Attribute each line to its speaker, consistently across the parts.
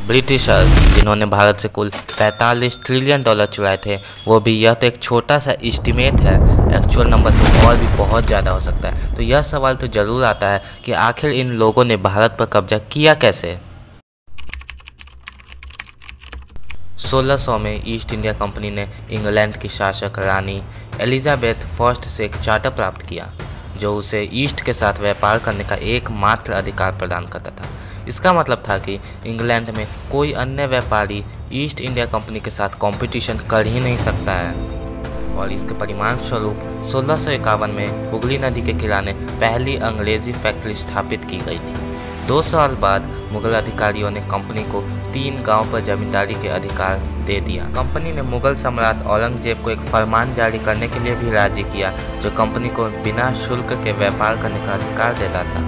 Speaker 1: Britishers जिन्होंने भारत से कुल 45 ट्रिलियन डॉलर चुराए थे, वो भी यह तो एक छोटा सा एस्टिमेट है, एक्चुअल नंबर तो और भी बहुत ज़्यादा हो सकता है। तो यह सवाल तो ज़रूर आता है कि आखिर इन लोगों ने भारत पर कब्जा किया कैसे। 1600 में ईस्ट इंडिया कंपनी ने इंग्लैंड की शासक रानी एलिजाबेथ फर्स्ट से एक चार्टर प्राप्त किया जो उसे ईस्ट के साथ व्यापार करने का एकमात्र अधिकार प्रदान करता था। इसका मतलब था कि इंग्लैंड में कोई अन्य व्यापारी ईस्ट इंडिया कंपनी के साथ कंपटीशन कर ही नहीं सकता है। और इसके परिणाम स्वरूप 1651 में हुगली नदी के किनारे पहली अंग्रेजी फैक्ट्री स्थापित की गई थी। 2 साल बाद मुगल अधिकारियों ने कंपनी को 3 गांव पर जमींदारी के अधिकार दे दिया। कंपनी ने मुगल सम्राट औरंगजेब को एक फरमान जारी करने के लिए भी राजी किया जो कंपनी को बिना शुल्क के व्यापार करने का अधिकार देता था।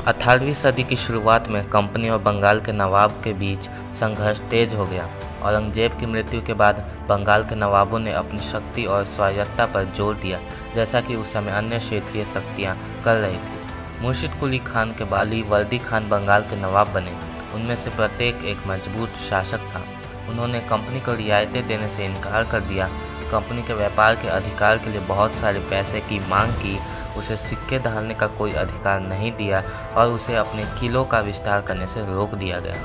Speaker 1: 18वीं सदी की शुरुआत में कंपनी और बंगाल के नवाब के बीच संघर्ष तेज हो गया। औरंगजेब की मृत्यु के बाद बंगाल के नवाबों ने अपनी शक्ति और स्वायत्तता पर जोर दिया, जैसा कि उस समय अन्य क्षेत्रीय शक्तियां कर रही थी। मुर्शिद कुली खान के बाद अली वर्दी खान बंगाल के नवाब बने। उनमें से प्रत्येक एक मजबूत शासक था। उन्होंने कंपनी को रियायतें देने से इनकार कर दिया, कंपनी के व्यापार के अधिकार के लिए बहुत सारे पैसे की मांग की, उसे सिक्के ढालने का कोई अधिकार नहीं दिया और उसे अपने किलों का विस्तार करने से रोक दिया गया।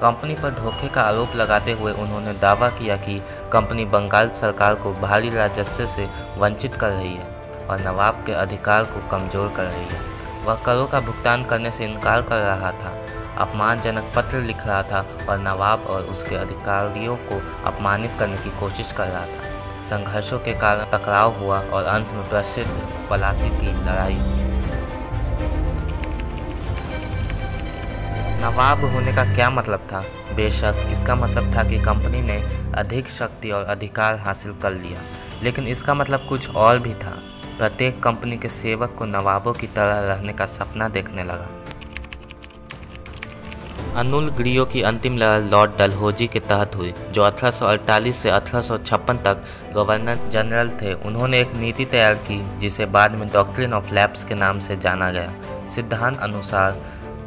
Speaker 1: कंपनी पर धोखे का आरोप लगाते हुए उन्होंने दावा किया कि कंपनी बंगाल सरकार को भारी राजस्व से वंचित कर रही है और नवाब के अधिकार को कमज़ोर कर रही है। वह करों का भुगतान करने से इनकार कर रहा था, अपमानजनक पत्र लिख रहा था और नवाब और उसके अधिकारियों को अपमानित करने की कोशिश कर रहा था। संघर्षों के कारण टकराव हुआ और अंत में प्रसिद्ध पलासी की लड़ाई हुई। नवाब होने का क्या मतलब था? बेशक इसका मतलब था कि कंपनी ने अधिक शक्ति और अधिकार हासिल कर लिया, लेकिन इसका मतलब कुछ और भी था। प्रत्येक कंपनी के सेवक को नवाबों की तरह रहने का सपना देखने लगा। अनुलग्रियों की अंतिम लहर लॉर्ड डलहौजी के तहत हुई, जो 1848 से 1856 तक गवर्नर जनरल थे। उन्होंने एक नीति तैयार की जिसे बाद में डॉक्ट्रिन ऑफ लैप्स के नाम से जाना गया। सिद्धांत अनुसार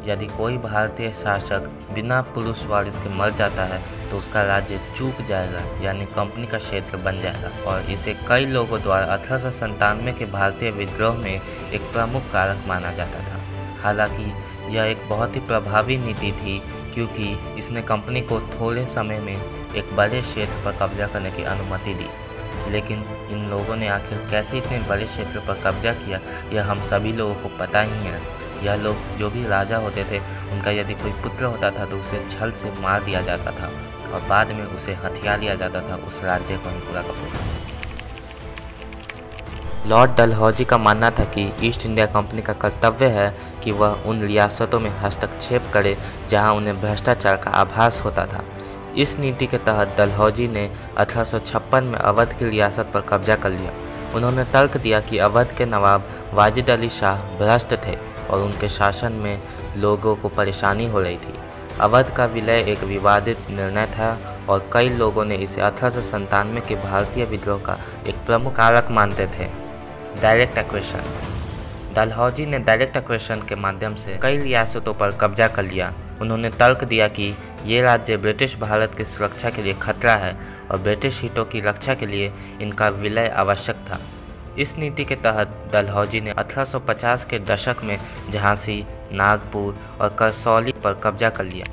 Speaker 1: यदि कोई भारतीय शासक बिना पुरुष वारिस के मर जाता है तो उसका राज्य चूक जाएगा, यानी कंपनी का क्षेत्र बन जाएगा। और इसे कई लोगों द्वारा 1897 के भारतीय विद्रोह में एक प्रमुख कारक माना जाता था। हालांकि यह एक बहुत ही प्रभावी नीति थी क्योंकि इसने कंपनी को थोड़े समय में एक बड़े क्षेत्र पर कब्जा करने की अनुमति दी। लेकिन इन लोगों ने आखिर कैसे इतने बड़े क्षेत्र पर कब्जा किया, यह हम सभी लोगों को पता ही है। यह लोग जो भी राजा होते थे, उनका यदि कोई पुत्र होता था तो उसे छल से मार दिया जाता था और बाद में उसे हथिया लिया जाता था उस राज्य को ही पूरा का पूरा। लॉर्ड डलहौजी का मानना था कि ईस्ट इंडिया कंपनी का कर्तव्य है कि वह उन रियासतों में हस्तक्षेप करे जहां उन्हें भ्रष्टाचार का आभास होता था। इस नीति के तहत डलहौजी ने 1856 में अवध की रियासत पर कब्जा कर लिया। उन्होंने तर्क दिया कि अवध के नवाब वाजिद अली शाह भ्रष्ट थे और उनके शासन में लोगों को परेशानी हो रही थी। अवध का विलय एक विवादित निर्णय था और कई लोगों ने इसे 1897 के भारतीय विद्रोह का एक प्रमुख कारक मानते थे। Direct equation. डलहौजी ने डायरेक्ट एक्वेशन के माध्यम से कई रियासतों पर कब्जा कर लिया। उन्होंने तर्क दिया कि ये राज्य ब्रिटिश भारत की सुरक्षा के लिए खतरा है और ब्रिटिश हितों की रक्षा के लिए इनका विलय आवश्यक था। इस नीति के तहत डलहौजी ने 1850 के दशक में झांसी, नागपुर और करसौली पर कब्जा कर लिया।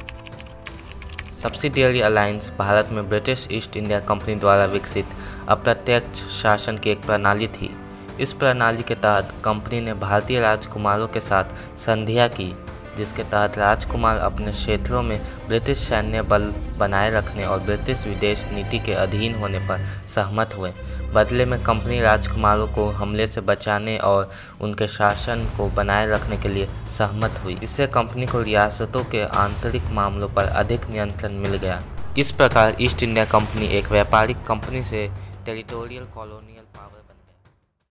Speaker 1: सब्सिडियरी अलायंस भारत में ब्रिटिश ईस्ट इंडिया कंपनी द्वारा विकसित अप्रत्यक्ष शासन की एक प्रणाली थी। इस प्रणाली के तहत कंपनी ने भारतीय राजकुमारों के साथ संधियां की, जिसके तहत राजकुमार अपने क्षेत्रों में ब्रिटिश सैन्य बल बनाए रखने और ब्रिटिश विदेश नीति के अधीन होने पर सहमत हुए। बदले में कंपनी राजकुमारों को हमले से बचाने और उनके शासन को बनाए रखने के लिए सहमत हुई। इससे कंपनी को रियासतों के आंतरिक मामलों पर अधिक नियंत्रण मिल गया। इस प्रकार ईस्ट इंडिया कंपनी एक व्यापारिक कंपनी से टेरिटोरियल कॉलोनियल पावर